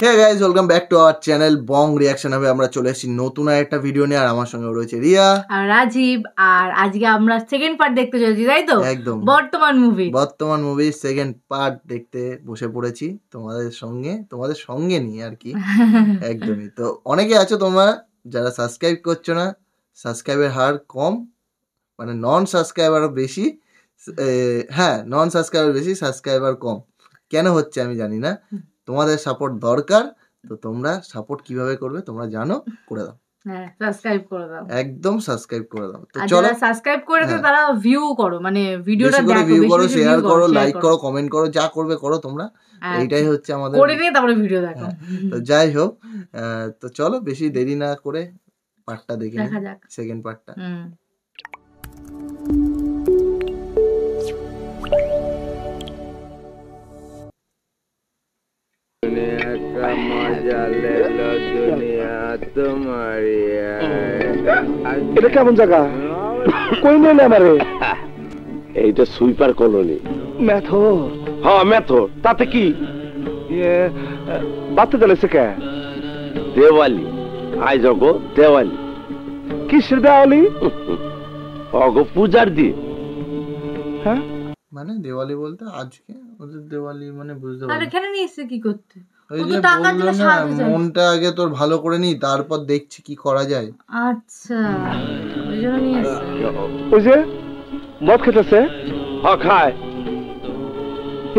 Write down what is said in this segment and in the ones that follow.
Hey guys, welcome back to our channel Bong Reaction. হবে আমরা চলে এসেছি নতুন একটা ভিডিও নিয়ে, আর আমার সঙ্গে রয়েছে রিয়া আর রাজীব। আর আজকে আমরা সেকেন্ড পার্ট দেখতে চলেছি, তাই তো? একদম বর্তমান মুভি সেকেন্ড পার্ট দেখতে বসে পড়েছি তোমাদের সঙ্গে নিয়ে আর কি। একদমই। তো অনেকে আছো তোমরা যারা সাবস্ক্রাইব করছো না, সাবস্ক্রাইবের হার কম, মানে নন সাবস্ক্রাইবার বেশি। হ্যাঁ, নন সাবস্ক্রাইবার বেশি, সাবস্ক্রাইবার কম। কেন হচ্ছে আমি জানি না, তোমাদের সাপোর্ট দরকার। তো তোমরা সাপোর্ট কিভাবে করবে তোমরা জানো, করে দাও। হ্যাঁ, সাবস্ক্রাইব করে দাও, একদম সাবস্ক্রাইব করে দাও। তো আর চলো, যারা সাবস্ক্রাইব করেছে তারা ভিউ করো, মানে ভিডিওটা দেখো, ভিউ বেশি করো, বেশি শেয়ার view করো, লাইক করো, কমেন্ট করো, যা করবে করো তোমরা। এইটাই হচ্ছে আমাদের, করে নিয়ে তারপরে ভিডিও দেখো। তো যাই হোক, তো চলো বেশি দেরি না করে পার্টটা দেখে দেখা যাক, সেকেন্ড পার্টটা। दुनिया का मजा ले लो, दुनिया तुम्हारी এটা কেমন জায়গা? কই নেই আমারে? এইটা সুইপার কলোনি। মেথর? হ্যাঁ মেথর, তাতে কি? বাতি জ্বালাইছে কে? দেওয়ালি, আজ অগো দেওয়ালি। কিসের দেওয়ালি? অগো পূজার দিন। হ্যাঁ, মানে দেওয়ালি বলতে আজকে ওদের দেওয়ালি, মানে বুঝতে আর পারছি। এখানে নিয়ে এসে কি করতে? ওই যে বললো না, মনটা আগে তোর ভালো করে নি, তারপর দেখছি কি করা যায়। আচ্ছা, ওই জন্য নিয়ে এসে। ওই যে মদ খেতেছে। হ্যাঁ খায়।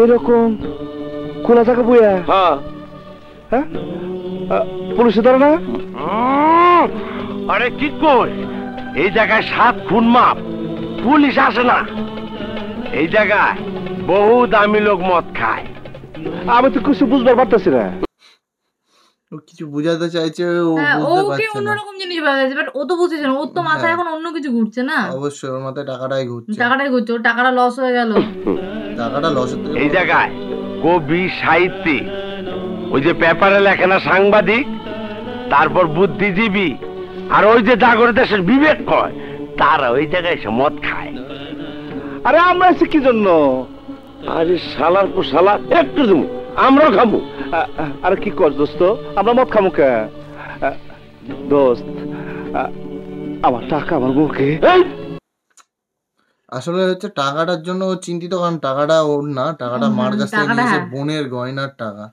এরকম খোলা জায়গা বইয়া? হ্যাঁ। হ্যাঁ, পুলিশে ধরে না? আরে কি কই, এই জায়গায় 7 খুন মাপ, পুলিশ আসে না। এই জায়গায় বহু দামি লোক মদ খায়। আমি তো কিছু বুঝবার পারতেছি না। ও কিছু বুঝাতে চাইছে, ও বুঝতে ওকে পারছে না। অন্যরকম জিনিস বাজাচ্ছে, বাট ও তো বুঝছে না, ওর তো মাথায় এখন অন্য কিছু ঘুরছে না। অবশ্যই ওর মাথায় টাকাটাই ঘুরছে। ওর টাকাটা লস হয়ে গেল। টাকাটা লস হতে, এই জায়গায় কবি, সাহিত্যিক, ওই যে পেপারে লেখে না সাংবাদিক, তারপর বুদ্ধিজীবী, আর ওই যে জাগর দেশের বিবেক কয়, তারা ওই জায়গায় এসে মদ খায়। আরে আমরা এসে কি জন্য? আরে শালার পর শালা, একটু দেবো আমরাও খাবো। আরে কি কর দোস্ত, আমরা মদ খামু কে? দোস্ত, আমার টাকা আমার মুখে। আসলে হচ্ছে টাকাটার জন্য ও চিন্তিত, কারণ টাকাটা ওর না, টাকাটা মার কাছ থেকে নিয়েছে, বোনের গয়নার টাকা।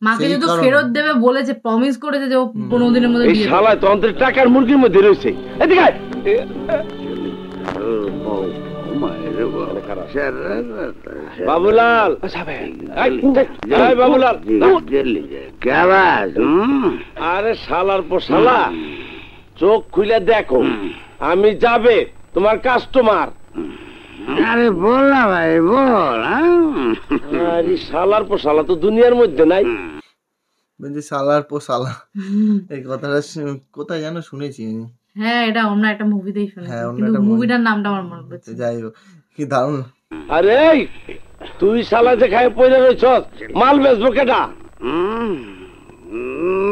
মাকে যদি ফেরত দেবে বলেছে, প্রমিস করেছে যে ও 15 দিনের মধ্যে এই দিয়ে দেবে। শালা তন্ত্রের টাকার মুরগির মধ্যে রয়েছে। এদিকে আয়। বাবুলাল, এই বাবুলাল, আরে শালার পর শালা, চোখ খুলে দেখো, আমি যাবে তোমার কাস্টমার। আরে বল না ভাই, বল। আরে শালার পর শালা তো দুনিয়ার মধ্যে নাই। বলছি সালার পো সালা, এই কথাটা কোথায় যেন শুনেছি আমি। হ্যাঁ, এটা অন্য একটা মুভিতেই শুনেছি, হ্যাঁ, অন্য কিন্তু একটা মুভিটার নামটা আমার মনে পড়ছে। যাই হোক, কি দারুণ। আরে তুই শালা যে খায় পয়সা রয়েছ, মাল বেচবো কেটা?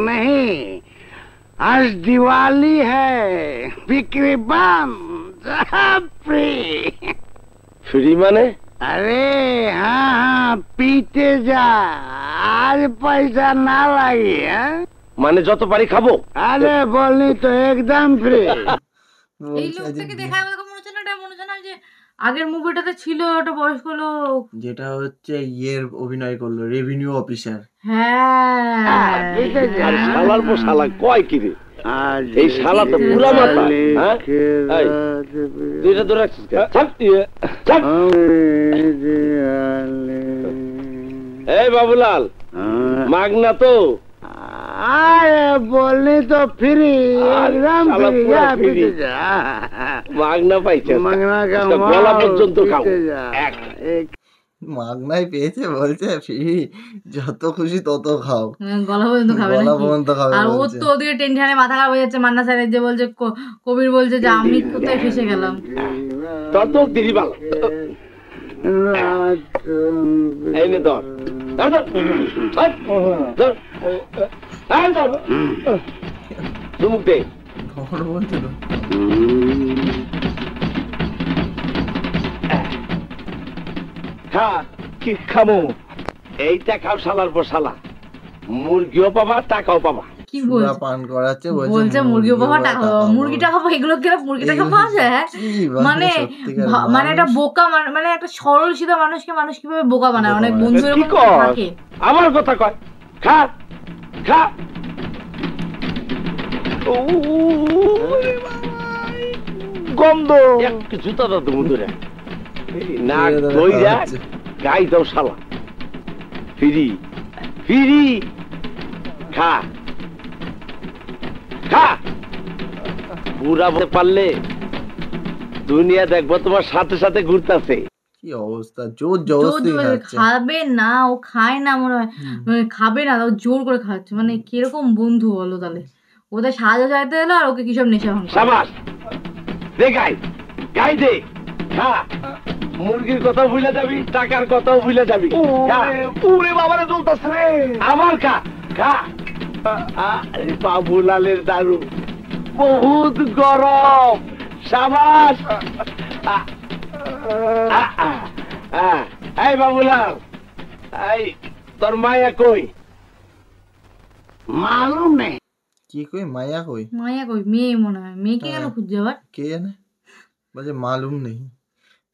नहीं, आज दिवाली है, बिक्री बम, सब फ्री। ফ্রি মানে? अरे हाँ हाँ, पीते जा, आज पैसा ना लगी है। মানে যত পারি খাবো? अरे बोलनी तो एकदम फ्री। এই লোকটাকে দেখে আমার মনে হচ্ছে না, এটা মনে হচ্ছে না যে আগের মুভিটাতে ছিল ওটা বয়স্ক লোক, যেটা হচ্ছে ইয়ের অভিনয় করলো, রেভিনিউ অফিসার। হ্যাঁ, আরে শালার পর শালা কয় কি রে? এই শালা তো পুরা মাথা। হ্যাঁ, এই তুই এটা ধরে রাখছিস কেন? ছাড়, ছাড়। এই বাবুলাল, মাগনা তো? अरे बोलनी तो फ्री, एकदम শালা फ्री। পুরা जा ফ্রি। पीते जा, মাগনা পাইছে, मंगना का গলা পর্যন্ত খাও। पीते जा। एक মাগনায় পেয়েছে বলছে, ফ্রি, যত খুশি তত খাও, গলা পর্যন্ত খাবে গলা নাকি? পর্যন্ত খাবে আর ও বলছে। তো ওদিকে টেনশনে মাথা খারাপ হয়ে যাচ্ছে, মান্না স্যারের যে বলছে, কবির বলছে যে আমি কোথায় ফেসে গেলাম। তোর তো দিদি ভালো। এই নে ধর, ধর, ধর, ধর, ধর, চুমুক দে। খবর বলছে তো। খা, কি খামো? এইটা খাও শালার পর শালা। মুরগিও পাবা টাকাও পাবা। কি সুরা বলছে? পান করাচ্ছে, বলছে মুরগিও পাবো টাকা পাবো, মুরগি টাকা পাবো, এগুলো কিনা মুরগি টাকা পাওয়া যায়? মানে মানে একটা বোকা মানে একটা সরল সিধা মানুষকে মানুষ কিভাবে বোকা বানায়। অনেক বন্ধু কি এরকম কর থাকে। আমার কথা কয়, খা খা। গন্ধ জুতা দাও তুমি দূরে নাক দইরা গাই দাও শালা। ফিরি ফিরি খা খা। বুড়া বলতে পারলে দুনিয়া দেখবো তোমার সাথে সাথে ঘুরতেছে। কি অবস্থা, জোর জবরদস্তি খাচ্ছে। খাবে না, ও খায় না মনে হয়, মানে খাবে না, ও জোর করে খাচ্ছে। মানে কিরকম বন্ধু বলো তাহলে? ওদের সাহায্য চাইতে এলো আর ওকে কিসব নেশা ভাঙ। সাবাস দে গাই গাই দে খা। মুরগির কথাও ভুলে যাবি, টাকার কথাও ভুলে যাবি। পুরে বাবারে চলতেছে রে। আমার খা খা। আরে বাবুলালের দারু বহুত গরম। সাবাস। এই বাবুলাল, এই তোর মায়া কই? মালুম নেই। কি কই মায়া কই? মায়া কই? মেয়ে মনে হয়। মেয়েকে কেন খুঁজছে আবার? কে জানে, বলছে মালুম নেই।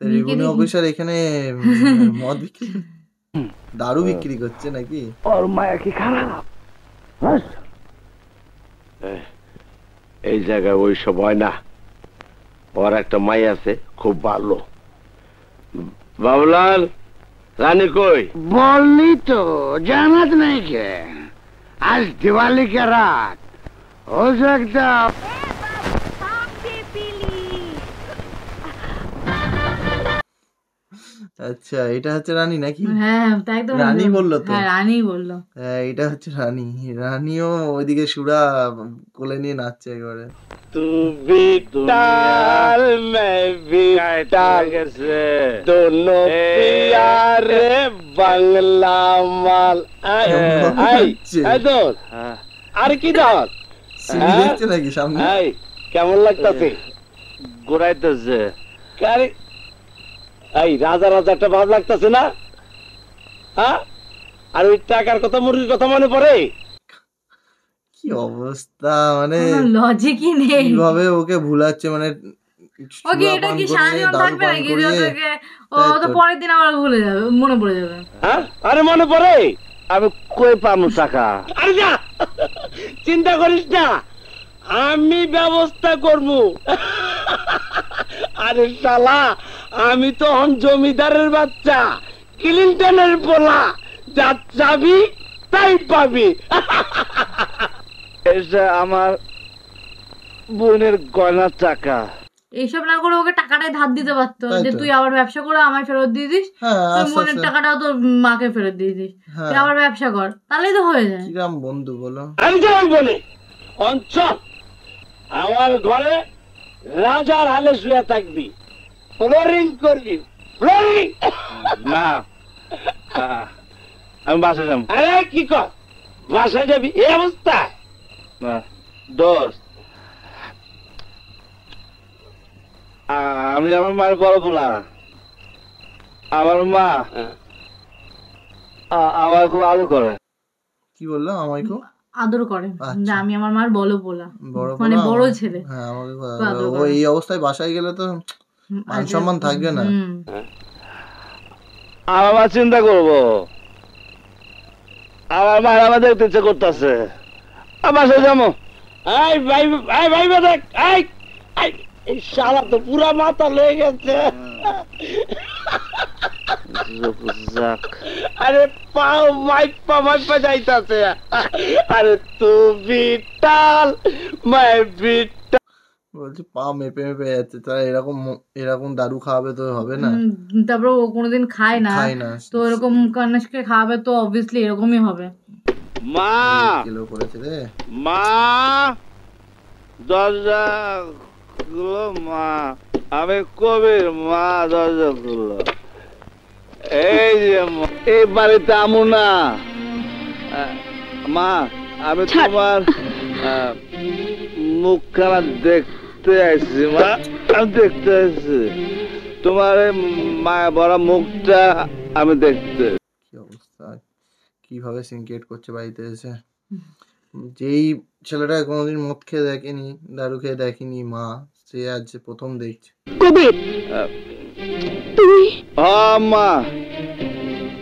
মেয়েকে রেভিনিউ দেখি। অফিসার এখানে মদ বিক্রি, দারু বিক্রি করছে নাকি? ওর মায়া কি খারাপ? এই জায়গায় ওই সব হয় না। ওর একটা মাই আছে খুব ভালো। বাবুলাল, রানী কই? বললি তো জানাত नहीं के आज दिवाली के रात हो सकता। আচ্ছা, এটা হচ্ছে রানী নাকি? হ্যাঁ তাই তো রানী বললো তো। হ্যাঁ রানী বললো। হ্যাঁ, এটা হচ্ছে রানী। রানীও ওইদিকে সুরা কোলে নিয়ে নাচছে একবারে। তুমি টাল মে ভি টাল दोनों प्यारे বাংলা মাল। এই এই দোস্ত, আর কি দোস্ত? সিঁড়ি দেখছে নাকি সামনে? এই কেমন লাগতাছে? ঘুরাইতেছে। আরে এই রাজা রাজা একটা ভাব লাগতাছে না? হ্যাঁ, আর ওই টাকার কথা মুরগির কথা মনে পড়ে? কি অবস্থা, মানে লজিকই নেই। কিভাবে ওকে ভুলাচ্ছে, মানে ওকে সুরা এটা পান কি করিয়ে, সারাজীবন দারু থাকবে পান নাকি? করিয়ে। ও তো পরের দিন আবার ভুলে যাবে, মনে পড়ে যাবে। হ্যাঁ, আরে মনে পড়ে? আমি কই পামু টাকা? আরে যা, চিন্তা করিস না, আমি ব্যবস্থা করবো। আরে শালা, আমি তো হন জমিদারের বাচ্চা, ক্লিনটনের পোলা, যা চাবি তাই পাবি। এটা আমার বোনের গয়নার টাকা। এইসব না করে ওকে টাকাটাই ধার দিতে পারতো, তাই যে তো। তুই আবার ব্যবসা করে আমায় ফেরত দিয়ে দিস, হ্যাঁ, তুই আস্তে মনের আস্তে। টাকাটাও তোর মাকে ফেরত দিয়ে দিস, হ্যাঁ। তুই আবার ব্যবসা কর, তাহলেই তো হয়ে যায়। কিরাম বন্ধু বলো। আমি যেমন বলি, অঞ্চল আমার ঘরে রাজার হালে শুয়ে থাকবি, ফ্লোরিং করবি, ফ্লোরিং। না, আমি বাসা যাবো। আরে কি কর, বাসায় যাবি এই অবস্থায়? না দোস্ত, আমি আমার মায়ের বড় পোলা। আমার মা আমার খুব আদর করে। কি বললো আমায় খুব আদর করে, আচ্ছা। যে আমি আমার মার বলো বলা, বড় মানে পোলা? বড় ছেলে। হ্যাঁ, আমাকে খুব খুব আদর ও করে। এই অবস্থায় বাসায় গেলে তো মান সম্মান থাকবে না। আমার মা চিন্তা করবো, আমার মা আমার দেখতে ইচ্ছে করতেছে। বাসা যাবো। এই ভাই, এই ভাই দেখ, এই শালা তো পুরা মাথা লয়ে গেছে। আরে পাও মাইপা যাইতাছে। আরে তুমি টাল মাই বিটা। বলছি পা মেপে মেপে যাচ্ছে, তারা এরকম দারু খাওয়াবে তো হবে না। তারপর ও কোনোদিন খায় না, খায় না। তো এরকম কন্যাসকে খাওয়াবে তো অবভিয়াসলি এরকমই হবে। মা কিলো করেছে রে। মা, দরজা খুলো মা, আমি কবির মা, দরজা খুলো। এই যে এই বাড়িতে আমু না মা, আমি তোমার মুখখানা দেখতে আসছি মা, আমি দেখতে আসছি তোমার এই মায়া বড় মুখটা আমি দেখতে। কি অবস্থা, কি কিভাবে সিনক্রেট করছে বাড়িতে এসে। যেই ছেলেটা কোনোদিন মদ খেয়ে দেখেনি, দারু খেয়ে দেখেনি মা, সে আজ প্রথম দেখছে। কবির তুই? হ্যাঁ মা,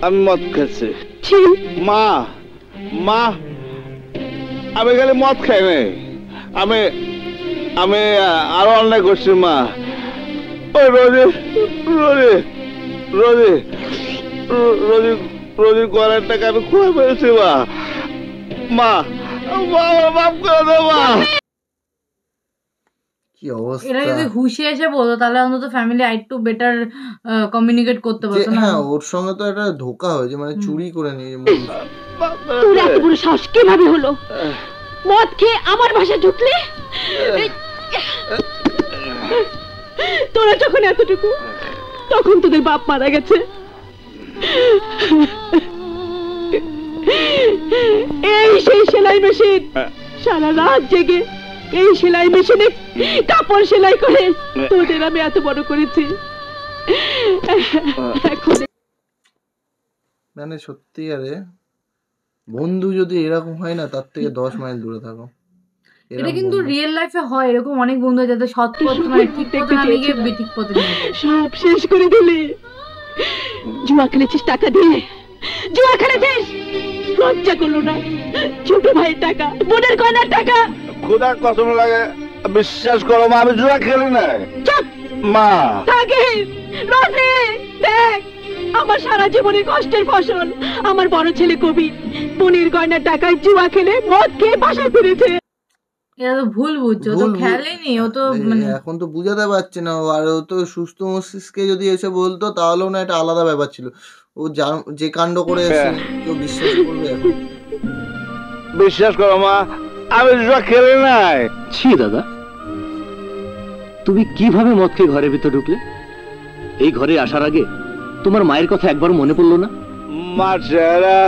আমি মদ খাচ্ছি। মা মা আমি খালি মদ খাই নাই, আমি আমি আরো অন্যায় করছি মা। ওই রোজি রোজি রোজি রোজি রোজির গলার টাকা আমি খুঁজে পেয়েছি মা। মা মা মাফ করে দে মা। কি অবস্থা! এরা যদি হুশে এসে বলতো তাহলে অন্তত ফ্যামিলি আরেকটু বেটার কমিউনিকেট করতে যে পারতো না। হ্যাঁ, ওর সঙ্গে তো একটা ধোকা হয়েছে, মানে চুরি করে নিয়ে তোর এত বড় সাহস কিভাবে হলো? মদ খেয়ে আমার বাসায় ঢুকলে? তোরা যখন এতটুকু, তখন তোদের বাপ মারা গেছে। এই সেই সেলাই মেশিন, সারা রাত জেগে এই সেলাই মেশিনে কাপড় সেলাই করে তোদের আমি এত বড় করেছি। এখন মানে সত্যিকারে বন্ধু যদি এরকম হয় না, তার থেকে 10 মাইল দূরে থাকো। এটা কিন্তু রিয়েল লাইফে হয়, এরকম অনেক বন্ধু যাদের সৎ পথ মানে ঠিক পথে না গিয়ে বেঠিক পথে নিয়ে যায়। সব শেষ করে দিলি। জুয়া খেলেছিস টাকা দিয়ে, জুয়া খেলেছিস, লজ্জা করলো না? ছোট ভাইয়ের টাকা, বোনের গয়নার টাকা। খোদার কসম লাগে, বিশ্বাস করো মা, আমি জুয়া খেলি নাই চুপ মা। থাকে রোজি, দেখ আমার সারা জীবনের কষ্টের ফসল। আমার বড় ছেলে কবি বোনের গয়নার টাকায় জুয়া খেলে মদ খেয়ে বাসায় ফিরেছে। এটা তো ভুল বুঝছো, ও তো খেলেনি, ও তো মানে এখন তো বুঝাতে পারছে না। আর ও তো সুস্থ মস্তিষ্কে যদি এসে বলতো তাহলেও না একটা আলাদা ব্যাপার ছিল। ও যে কাণ্ড করে এসে কেউ বিশ্বাস করবে এখন? বিশ্বাস করো মা, আমি জুয়া খেলি নাই। ছি দাদা, তুমি কিভাবে মদ খেয়ে ঘরের ভিতর ঢুকলে? এই ঘরে আসার আগে তোমার মায়ের কথা একবার মনে পড়লো না? মার চেহারা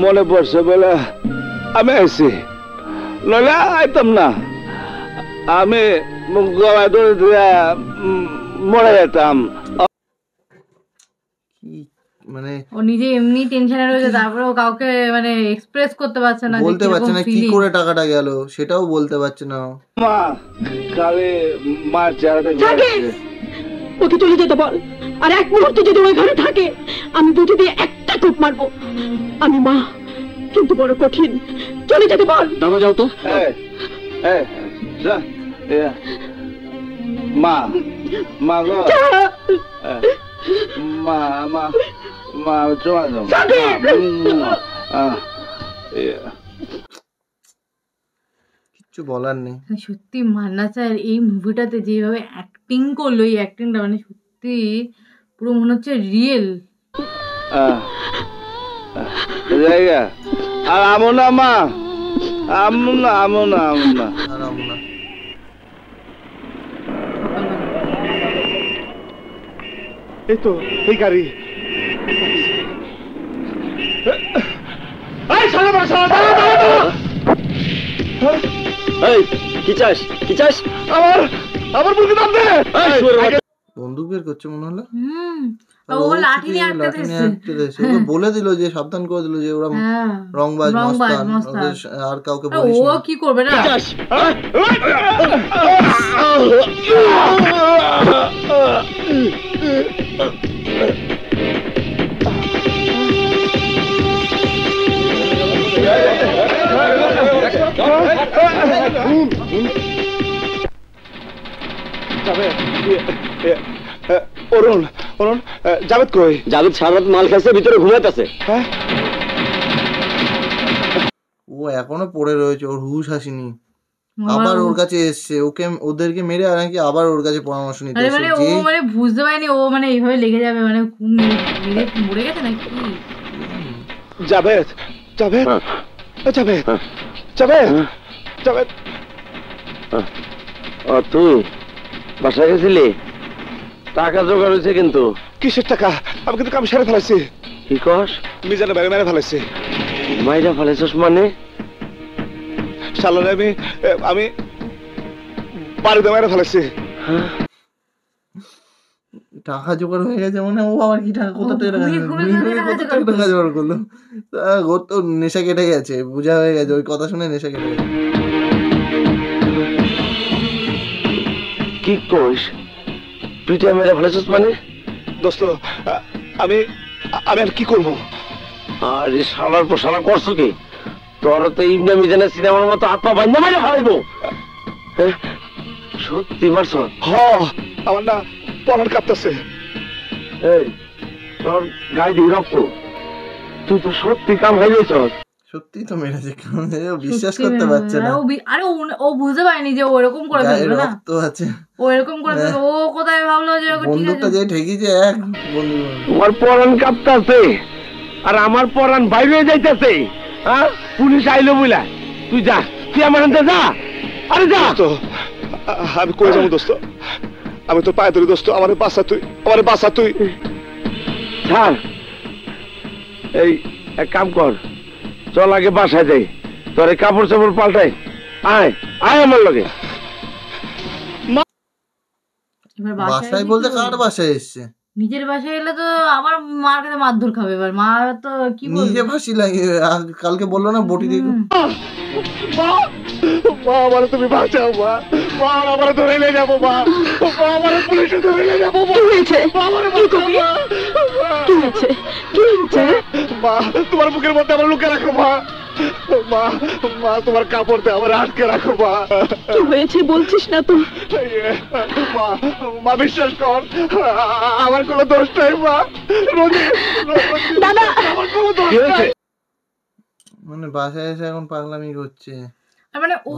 মনে পড়ছে বলে আমি আইছি, নইলে আইতাম না। আমি গলায় ধরে দিয়ে মরে যেতাম। কি মানে ও নিজে এমনি টেনশনে রয়েছে, তারপরে ও কাউকে মানে এক্সপ্রেস করতে পারছে না, বলতে পারছে না কি করে টাকাটা গেল, সেটাও বলতে পারছে না। মা খালি মার চেহারা ওকে চলে যেতে বল, আর এক মুহূর্ত যদি ওই ঘরে থাকে আমি বুঝে দিয়ে একটা কোপ মারবো। আমি মা, কিন্তু বড় কঠিন। চলে যেতে বল। দাদা যাও তো। মা মা গো, মা মা মা চলে যাও। কিচ্ছু বলার নেই। সত্যি মান্না স্যার এই মুভিটাতে যেভাবে অ্যাক্টিং করলো, এই অ্যাক্টিংটা মানে সত্যি পুরো মনে হচ্ছে রিয়েল। জায়গা আর আমো না মা, আমো না আমো না আমো না। এই তো এই গাড়ি। কি চাস কি চাস? আমার মুরগি দাম দে। বন্দুক বের করছে মনে হলো। ও লাঠি নিয়ে আটকে দিয়েছে। ওকে বলে দিল যে সাবধান করে দিল যে ওরা রংবাজ মস্তান, আর কাউকে বলিস না। ও কি করবে না? অরুণ অরুণ, জাভেদ কই? জাভেদ সারা রাত মাল খাইছে, ভিতরে ঘুমাইতেছে। হ্যাঁ, ও এখনো পড়ে রয়েছে, ওর হুশ আসেনি। আবার ওর কাছে এসছে, ওদেরকে মেরে আর নাকি আবার ওর কাছে পরামর্শ নিতে এসেছে। মানে ও মানে বুঝতে পারেনি ও মানে এইভাবে লেগে যাবে, মানে মরে গেছে নাকি? জাভেদ জাভেদ জাভেদ জাভেদ জাভেদ। ও তুই বাসায় গেছিলি? টাকা জোগাড় হয়েছে কিন্তু। কিসের টাকা? আমি কিন্তু কাম সেরে ফেলাইছি। কি কস? মিজানে মেরে মেরে ফেলাইছি। মাইরা ফেলাইছস মানে? শালারে আমি বাড়িতে মেরে ফেলাইছি। টাকা জোগাড় হয়ে গেছে মানে ও আবার কি টাকা কোথা থেকে টাকা টাকা জোগাড় করলো? ওর তো নেশা কেটে গেছে, বোঝা হয়ে গেছে, ওই কথা শুনে নেশা কেটে গেছে। কি কইস পিঠে মেরে ফেলেছিস মানে? দোস্ত আমি আমি আর কি করবো? আরে শালার পর শালা করছো কি? তোর তো ইবনে মিজানের সিনেমার মতো হাত পা বান্ধা মেরে ফেলাইবো। সত্যি মারছ? হ, আমার না পরান কাঁপতেছে। এই তোর গায়ে দিয়ে রক্ত, তুই তো সত্যি কাম হয়ে গেছ। সত্যি তো মেরেছে, বিশ্বাস করতে পারছে না। আরে ও বুঝতে পারেনি যে ও এরকম করে ফেলবে না, রক্ত আছে, ও এরকম করে ফেলবে। ও কোথায় ভাবলো যে বন্দুকটা যে ঠেকিছে এক বন্ধু। তোমার পরান কাঁপতাছে আর আমার পরান বাইরে যাইতেছে। হ্যাঁ, পুলিশ আইলো বইলা তুই যা, তুই আমার হাতে যা। আরে যা। তো আমি কই যাবো দোস্ত? আমি তো পায়ে ধরি দোস্ত, আমার বাসা তুই, আমার বাসা তুই। ছাড়, এই এক কাম কর, চল আগে বাসায় যাই, তোর এই কাপড় চাপড় পাল্টাই। আয় আয় আমার লগে। বাসায় বলতে কার বাসায় এসছে? নিজের বাসায় এলে তো আবার মার কাছে মারধর খাবে। এবার মা তো কি নিজে ফাঁসি লাগিয়ে কালকে বললো না বটি দিয়ে। মা আমার তুমি বাঁচাও মা, মা আমার ধরে নিয়ে যাবো মা, মা আমার পুলিশে ধরে নিয়ে যাবো। কি হয়েছে? কি হয়েছে? কি হয়েছে? মা তোমার বুকের মধ্যে আমার লুকে রাখো মা, মা মা তোমার কাপড় দিয়ে আমার আটকে রাখো মা। কি হয়েছে বলছিস না তো? মা মা বিশ্বাস কর, আমার কোনো দোষ নাই মা। দাদা আমার কোনো দোষ নাই। মানে বাসায় এসে এখন পাগলামি করছে। মানে ও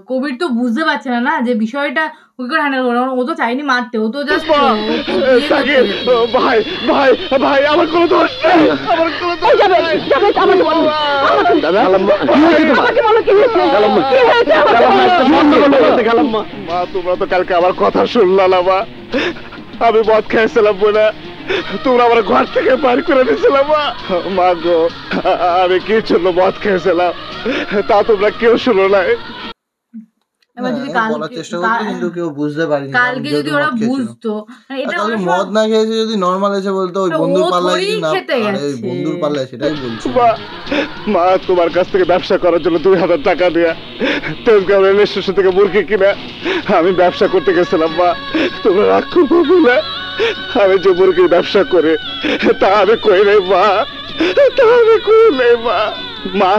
কবির তো বুঝতে পারছে না যে বিষয়টা ওকে করে হ্যান্ডেল করো। ও তো চাইনি মারতে, ও তো জাস্ট ভাই ভাই ভাই আমার কোনো দোষ নেই, আমার কোনো দোষ নেই। আমাকে বলো, দাদা আমাকে বলো কি হয়েছে? কি হয়েছে? মা তোমরা তো কালকে আমার কথা শুনলা না মা, আমি মদ খেয়েছিলাম বলে তোমরা আমার ঘর থেকে বাইর করে দিয়েছিলাম মা গো। আমি কি জন্য মদ খেয়েছিলাম তা তোমরা কেউ শুনো নাই। মদ না খেয়েছে যদি নরমাল এসে বলতো ওই বন্ধুর পাল্লায় বন্ধুর পাল্লায়, সেটাই বলছি। মা তোমার কাছ থেকে ব্যবসা করার জন্য 2000 টাকা দিয়ে তেজগাঁও রেল স্টেশন থেকে মুরগি কিনে আমি ব্যবসা করতে গেছিলাম মা। তোমরা রাগ করবো বলে আমি যে মুরগির ব্যবসা করে তা আমি কই নাই মা, তা আমি কই নাই মা। মা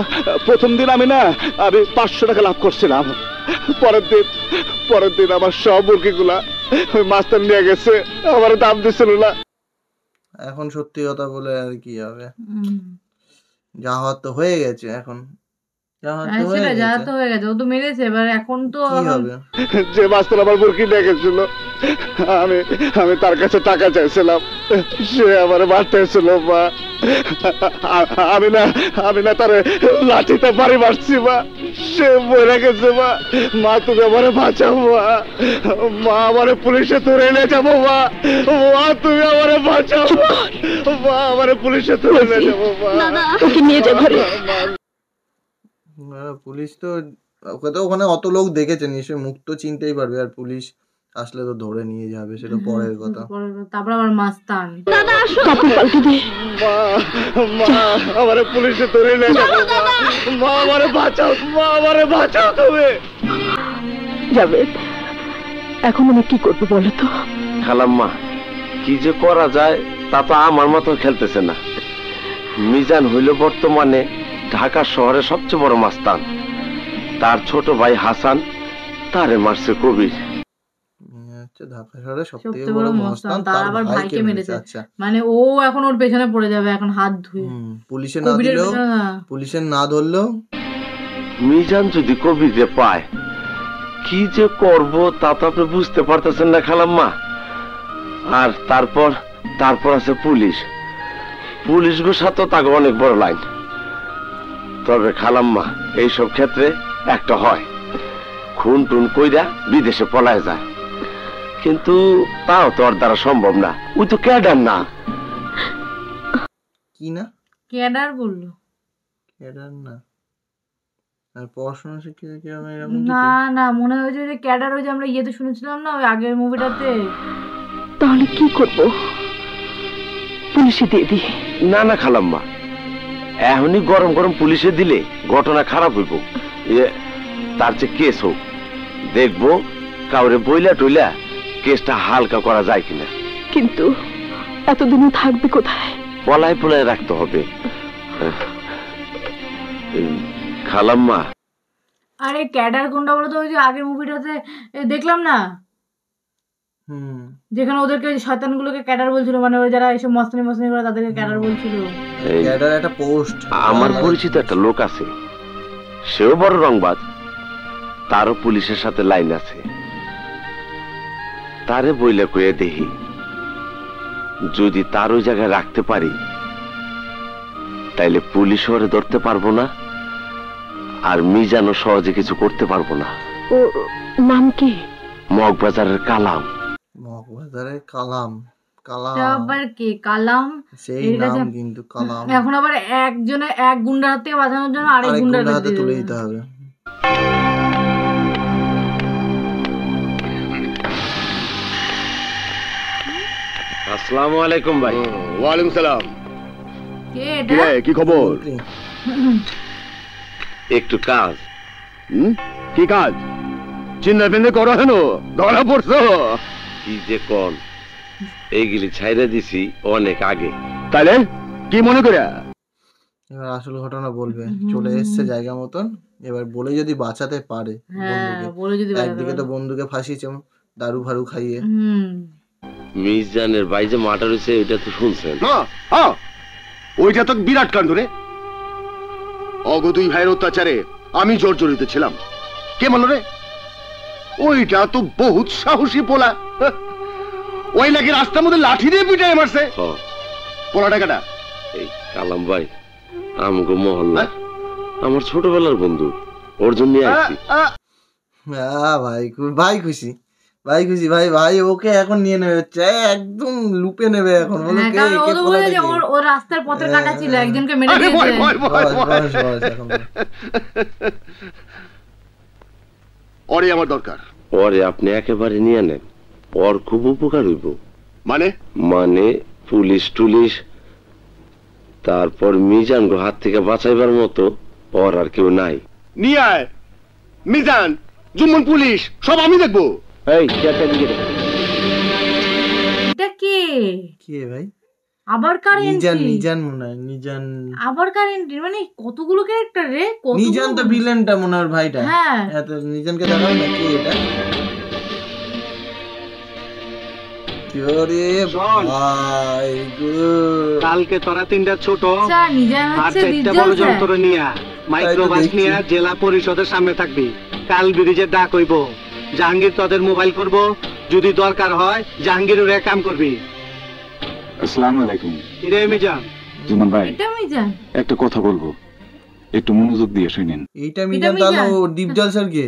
প্রথম দিন আমি 500 টাকা লাভ করছিলাম। পরের দিন আমার সব মুরগিগুলা ওই মাস্টার নিয়ে গেছে, আমার দাম দিছিল না। এখন সত্যি কথা বলে আর কি হবে, যা হওয়ার তো হয়ে গেছে। এখন ও তো মেরেছে, এবার এখন তো যে মাস্টার আমার মুরগি নিয়ে গেছিল আমি তার কাছে টাকা চাইছিলাম, সে আমার মারতেছিল মা। আমি না তার লাঠিতে বাড়ি মারছি মা, সে মরে গেছে মা। মা তুমি আমারে বাঁচাও মা, মা আমারে পুলিশে ধরে নিয়ে যাবো মা, মা তুমি আমারে বাঁচাও মা, আমারে পুলিশে ধরে নিয়ে যাবো মা। ওকে নিয়ে যাবো পুলিশ তো ওকে তো ওখানে অত লোক দেখেছে, নিশ্চয়ই মুখ তো চিনতেই পারবে, আর পুলিশ আসলে তো ধরে নিয়ে যাবে, সেটা পরের কথা। তারপর আবার মাস্তান দাদা আসো, কাপড় পাল্টে দে মা, আমারে পুলিশে ধরে নিয়ে যাবো মা, আমারে বাঁচাও মা, আমারে বাঁচাও তুমি। যাবে এখন আমি কি করবো বলো তো? খালাম্মা কি যে করা যায় তা তো আমার মতো খেলতেছে না। মিজান হইল বর্তমানে ঢাকা শহরের সবচেয়ে বড় মাস্তান, তার ছোট ভাই হাসান তারে মারছে কবির। ঢাকা শহরের সবথেকে বড় মাস্তান, তার আবার ভাইকে মেরেছে। আচ্ছা, মানে ও এখন ওর পেছনে পড়ে যাবে এখন হাত ধুয়ে। পুলিশে না দিলেও, পুলিশের না ধরলেও মিজান যদি কবিরে পায় কি যে করব তা তো আপনি বুঝতে পারতেছেন না খালাম্মা। আর তারপর আছে পুলিশ গো সাথে তাকে অনেক বড় লাইন। তবে খালাম্মা এইসব ক্ষেত্রে একটা হয়, খুন টুন কইরা বিদেশে পলায় যায়, কিন্তু তাও তো ওর দ্বারা সম্ভব না। ওই তো ক্যাডার না। কি না ক্যাডার বললো? ক্যাডার না, আর পড়াশোনা শিখে কি না মনে হয়েছে যে ক্যাডার, ওই যে আমরা ইয়েতে শুনেছিলাম না ওই আগের মুভিটাতে, তাহলে কি করব? পুলিশে দিয়ে দিই। না না খালাম্মা, এখনই গরম গরম পুলিশে দিলে ঘটনা খারাপ হইব। তার চেয়ে কেস হোক, দেখবো কাউরে বইলা টইলা কেসটা হালকা করা যায় কিনা। কিন্তু এতদিনও থাকবে কোথায়? পলায় পলায় রাখতে হবে খালাম্মা। আরে ক্যাডার কোনটা বলো তো? ওই যে আগের মুভিটাতে দেখলাম না, যেখানে ওদেরকে শয়তানগুলোকে ক্যাডার বলছিল, মানে ওই যারা এইসব মস্তানি মস্তানি করে তাদেরকে ক্যাডার বলছিল। ক্যাডার একটা পোস্ট। আমার পরিচিত একটা লোক আছে, সেও বড় রংবাজ, তারও পুলিশের সাথে লাইন আছে। তারে বইলে কয়ে দেখি, যদি তার ওই জায়গায় রাখতে পারি তাইলে পুলিশ ওরে ধরতে পারবো না, আর মিজানও সহজে কিছু করতে পারবো না। ও নাম কি? মগবাজারের কালাম। মগবাজারের কালাম? কালাম আবার কে? কালাম সেই নাম, কিন্তু কালাম এখন আবার একজনে এক গুন্ডার হাত থেকে বাঁচানোর জন্য আরেক গুন্ডার হাতে তুলে দিতে হবে। আসসালামু আলাইকুম ভাই। ওয়ালাইকুম সালাম। কে এটা? কি খবর? একটু কাজ। কি কাজ? চিন্তা ফিন্দে করো হেন, ধরা পড়ছো? কি যে কোন, এইগুলি ছাইরা দিছি অনেক আগে। তাইলে কি মনে করে? এবার আসল ঘটনা বলবে। চলে এসছে জায়গা মতন, এবার বলে যদি বাঁচাতে পারে বন্ধুকে। একদিকে তো বন্ধুকে ফাঁসিয়েছে দারু ফারু খাইয়ে। মিজানের ভাই যে মার্ডার হয়েছে এটা তো শুনছেন? ওইটা তো বিরাট কাণ্ড রে। অগ দুই ভাইয়ের অত্যাচারে আমি জর্জরিত ছিলাম। কে বলো রে? ওইটা তো বহুত সাহসী পোলা। ওই নাকি রাস্তার মধ্যে লাঠি দিয়ে পিটাই মারছে। পোলাটা কাটা? এই কালাম ভাই, আমগো মহল্লা, আমার ছোটবেলার বন্ধু, ওর জন্য আইছি। ভাই খুশি, ভাই খুশি, ভাই ভাই ওকে এখন নিয়ে নেবে, একদম লুপে নেবে এখন। ও রাস্তার পথে কাটা ছিল, একজনকে মেরে দিয়েছে। ওরে আমার দরকার। ওরে আপনি একেবারে নিয়ে নেন, ওর খুব উপকার হইব। মানে পুলিশ টুলিশ, তারপর মিজান গো হাত থেকে বাঁচাইবার মতো ওর আর কেউ নাই। নিয়ে আয় মিজান, জুম্মন, পুলিশ সব আমি দেখবো। এই এটা কে? কে ভাই? আবার কার এন্ট্রি? নিজান মনে হয়। নিজান আবার কার এন্ট্রি? মানে কতগুলো ক্যারেক্টার রে? নিজান তো ভিলেনটা মনে হয় ভাইটা। হ্যাঁ, এত নিজানকে দেখাও না। কি এটা? কালকে তোরা তিনটা ছোট নিজান আর হচ্ছে চারটা বড় যন্ত্র নিয়া মাইক্রোবাস নিয়ে জেলা পরিষদের সামনে থাকবি। কাল ব্রিজের ডাক হইব, জাহাঙ্গীর তোদের মোবাইল করব, যদি দরকার হয় জাহাঙ্গীরের কাম করবি। আসসালামু আলাইকুম। কিরে মিজান? জুমান ভাই, এটা মিজান। একটা কথা বলবো, একটু মনোযোগ দিয়ে শুনেন। এইটা মিজান? তাহলে ও দীপজল স্যার কে?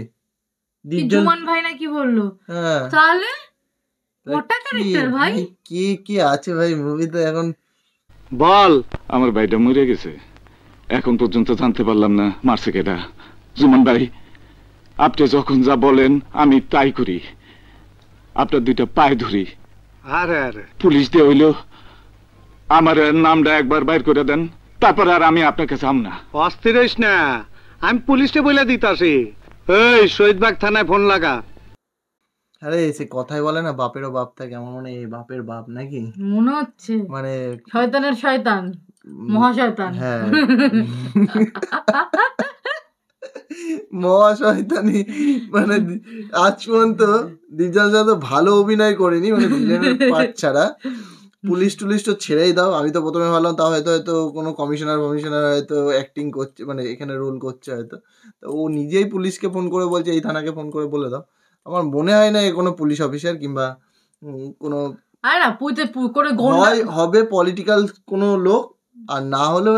জুমান ভাই না কি বললো? হ্যাঁ, তাহলে ওটা ক্যারেক্টার ভাই? কে কে আছে ভাই মুভিতে এখন? বল। আমার ভাইটা মরে গেছে, এখন পর্যন্ত জানতে পারলাম না মারছে কেডা। জুমান ভাই, আপনি যখন যা বলেন আমি তাই করি, আপনার দুইটা পায়ে ধরি। আরে আরে পুলিশ দিয়ে হইল আমার নামটা একবার বাইর করে দেন, তারপর আর আমি আপনার কাছে আম না। অস্থির হইস না, আমি পুলিশকে বলে দিতাছি। এই শহীদবাগ থানায় ফোন লাগা। আরে সে কথাই বলে না, বাপেরও বাপ থাকে, আমার মনে হয় বাপের বাপ নাকি মনে হচ্ছে, মানে শয়তানের শয়তান, মহাশয়তান। হ্যাঁ, মহাশয়তানি। মানে আজ পর্যন্ত দীপজল স্যার তো ভালো অভিনয় করেনি, মানে ভিলেনের পার্ট ছাড়া। পুলিশ টুলিশ তো ছেড়েই দাও, আমি তো প্রথমে ভাবলাম তা হয়তো হয়তো কোনো কমিশনার হয়তো অ্যাক্টিং করছে, মানে এখানে রোল করছে হয়তো। তো ও নিজেই পুলিশকে ফোন করে বলছে এই থানাকে ফোন করে বলে দাও। আমার মনে হয় না এ কোনো পুলিশ অফিসার কিংবা কোনো হবে পলিটিক্যাল কোনো লোক, আর না হলেও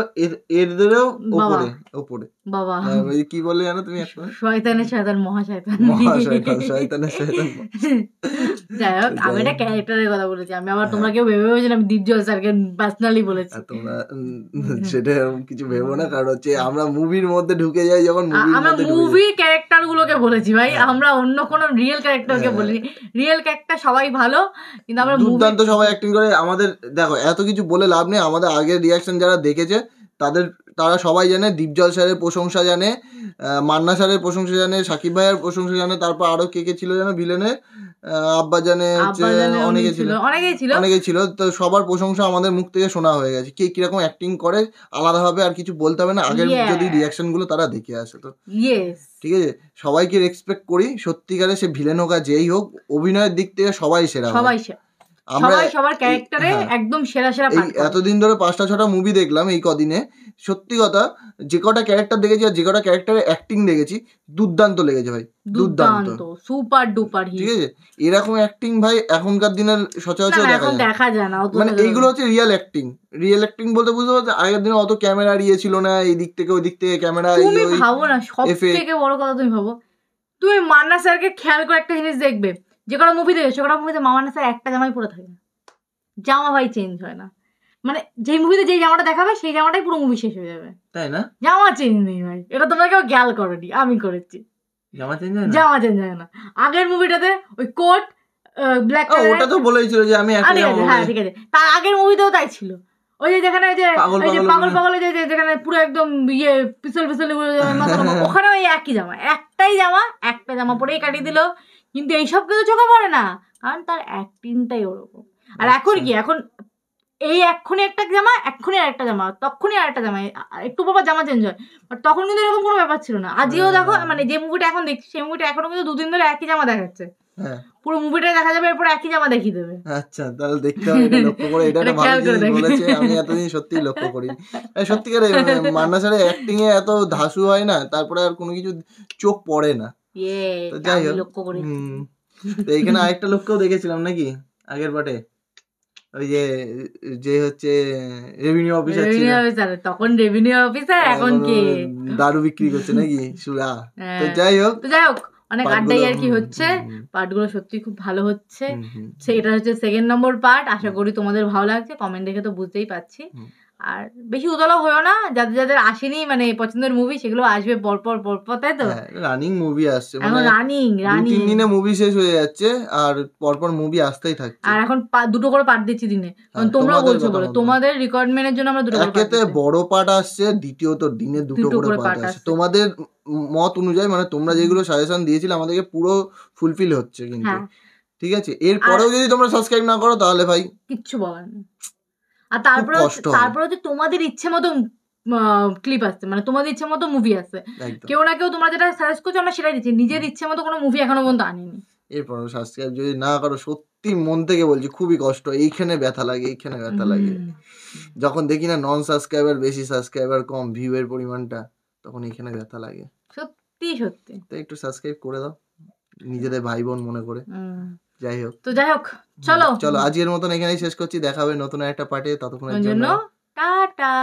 এদেরও ওপরে ওপরে বাবা কি বললে জানো তুমি এখন? শয়তানের শয়তান, মহাশয়তান। শয়তানের শয়তান। যাই হোক, আমি একটা ক্যারেক্টারের কথা বলেছি। আমি আবার তোমরা কেউ ভেবে ভেবেছেন আমি দীপজল স্যারকে পার্সোনালি বলেছি। তোমরা সেটা কিছু ভেবো না, কারণ হচ্ছে আমরা মুভির মধ্যে ঢুকে যাই যখন। আমরা মুভির ক্যারেক্টার গুলোকে বলেছি ভাই, আমরা অন্য কোনো রিয়েল ক্যারেক্টারকে বলিনি। রিয়েল ক্যারেক্টার সবাই ভালো, কিন্তু আমরা দুর্দান্ত সবাই অ্যাক্টিং করে। আমাদের দেখো এত কিছু বলে লাভ নেই, আমাদের আগের রিয়াকশন যারা দেখেছে তারা সবাই জানে দীপজল স্যারের প্রশংসা জানে, মান্না স্যারের প্রশংসা জানে, সাকিব ভাইয়ের প্রশংসা জানে, তারপর আরো কে ছিল জানো, ভিলেনের আব্বা জানে, অনেকেই ছিল। তো সবার প্রশংসা আমাদের মুখ থেকে শোনা হয়ে গেছে, কে কিরকম অ্যাক্টিং করে আলাদাভাবে, আর কিছু বলতে হবে না। আগের যদি রিয়াকশন গুলো তারা দেখে আসে তো ঠিক আছে। সবাইকে রেসপেক্ট করি সত্যিকারে, সে ভিলেন হোক আর যেই হোক, অভিনয়ের দিক থেকে সবাই সেরা। আমরা সবার ক্যারেক্টারে একদম সেরা সেরা। এই এতদিন ধরে 5টা-6টা মুভি দেখলাম এই কদিনে, সত্যি কথা যে কটা ক্যারেক্টার দেখেছি আর যে কটা ক্যারেক্টারে অ্যাক্টিং দেখেছি, দুর্দান্ত লেগেছে ভাই, দুর্দান্ত, সুপার ডুপার হিট। ঠিক আছে, এরকম অ্যাক্টিং ভাই এখনকার দিনের সচরাচর দেখা যায় না। মানে এইগুলো হচ্ছে রিয়েল অ্যাক্টিং। রিয়েল অ্যাক্টিং বলতে বুঝতে পারছো, আগের দিনে অত ক্যামেরা ছিল না, এই দিক থেকে ওই দিক থেকে ক্যামেরা। তুমি ভাবো না, সবথেকে বড় কথা তুমি ভাবো, তুমি মান্না স্যারকে খেয়াল করে একটা জিনিস দেখবে, যে কটা মুভি দেখবে সে কটা মুভিতে মান্না স্যার একটা জামাই পরে থাকে, জামা ভাই চেঞ্জ হয় না। মানে যেই মুভিতে যেই জামাটা দেখাবে সেই জামাটাই পুরো মুভি শেষ হয়ে যাবে, তাই না? জামা চেঞ্জ নেই ভাই, এটা তোমরা কেউ খেয়াল করোনি, আমি করেছি। জামা চেঞ্জ হয় না। আগের মুভিটাতে ওই কোট ব্ল্যাক, ওটা তো বলেইছিল যে আমি একটা জামা, হ্যাঁ ঠিক আছে। তার আগের মুভিতেও তাই ছিল, ওই যে যেখানে যে পাগল যেখানে পুরো একদম পিছল ওখানে ওই একই জামা, একটা জামা পরেই কাটিয়ে দিল। কিন্তু এইসব কিছু চোখে পড়ে না, কারণ তার অ্যাক্টিংটাই ওরকম। আর এখন কি, এখন এই এক্ষুনি একটা জামা, এক্ষুনি আরেকটা জামা, তখনই আরেকটা জামা, একটু বাবা জামা চেঞ্জ হয়। বাট তখন কিন্তু এরকম কোনো ব্যাপার ছিল না। আজও দেখো, মানে যে মুভিটা এখন দেখছি সেই মুভিটা এখনো কিন্তু 2 দিন ধরে একই জামা দেখাচ্ছে, পুরো মুভিটাই দেখা যাবে, এরপর একই জামা দেখিয়ে দেবে। আচ্ছা, তাহলে দেখতে হবে, এটা লক্ষ্য করে, এটা একটা ভালো জিনিস বলেছে, আমি এতদিন সত্যিই লক্ষ্য করি। সত্যিকারে মান্না স্যারের অ্যাক্টিং এ এত ধাসু হয় না, তারপরে আর কোনো কিছু চোখ পড়ে না। তো যাই হোক, তো এইখানে আরেকটা লোককেও দেখেছিলাম নাকি আগের পার্টে, ওই যে হচ্ছে রেভিনিউ অফিসার ছিল, তখন রেভিনিউ অফিসার, এখন কি দারু বিক্রি করছে নাকি সুরা। তো যাই হোক অনেক আড্ডাই আর কি হচ্ছে, পার্টগুলো সত্যি খুব ভালো হচ্ছে। এটা হচ্ছে 2nd নম্বর পার্ট। আশা করি তোমাদের ভালো লাগছে, কমেন্ট দেখে তো বুঝতেই পারছি। আর বেশি উতলা হয়েও না, যাদের আসেনি মানে পছন্দের মুভি, সেগুলো আসবে পরপর, তাই তো? রানিং মুভি আসছে, মানে রানিং 2-3 দিনে মুভি শেষ হয়ে যাচ্ছে, আর পরপর মুভি আসতেই থাকছে। আর এখন 2টো করে পার্ট দিচ্ছি দিনে, কারণ তোমরা বলছো বলে, তোমাদের রিকোয়ারমেন্টের জন্য আমরা 2টো করে পার্ট দিচ্ছি। বড় পার্ট আসছে, দ্বিতীয়ত দিনে 2টো করে পার্ট আসছে। তোমাদের মত অনুযায়ী, মানে তোমরা যেগুলো সাজেশন দিয়েছিলে আমাদেরকে পুরো ফুলফিল হচ্ছে কিন্তু, ঠিক আছে। এরপরেও যদি তোমরা সাবস্ক্রাইব না করো তাহলে ভাই কিচ্ছু বলার নেই। আর তারপরে হচ্ছে তোমাদের ইচ্ছে মতো ক্লিপ আসছে, মানে তোমাদের ইচ্ছে মতো মুভি আসছে। কেউ না কেউ তোমরা যেটা সাজেস্ট করছো আমরা সেটাই দিচ্ছি, নিজের ইচ্ছে মতো কোনো মুভি এখনো পর্যন্ত আনিনি। এরপর সাবস্ক্রাইব যদি না করো, সত্যি মন থেকে বলছি খুবই কষ্ট, এইখানে ব্যথা লাগে, যখন দেখি না নন সাবস্ক্রাইবার বেশি, সাবস্ক্রাইবার কম, ভিউ এর পরিমাণটা, তখন এইখানে ব্যথা লাগে, সত্যি। তো একটু সাবস্ক্রাইব করে দাও নিজেদের ভাই বোন মনে করে। যাই হোক, চলো আজকের মতন এখানেই শেষ করছি, দেখা হবে নতুন একটা পার্টে, ততক্ষণের জন্য টাটা।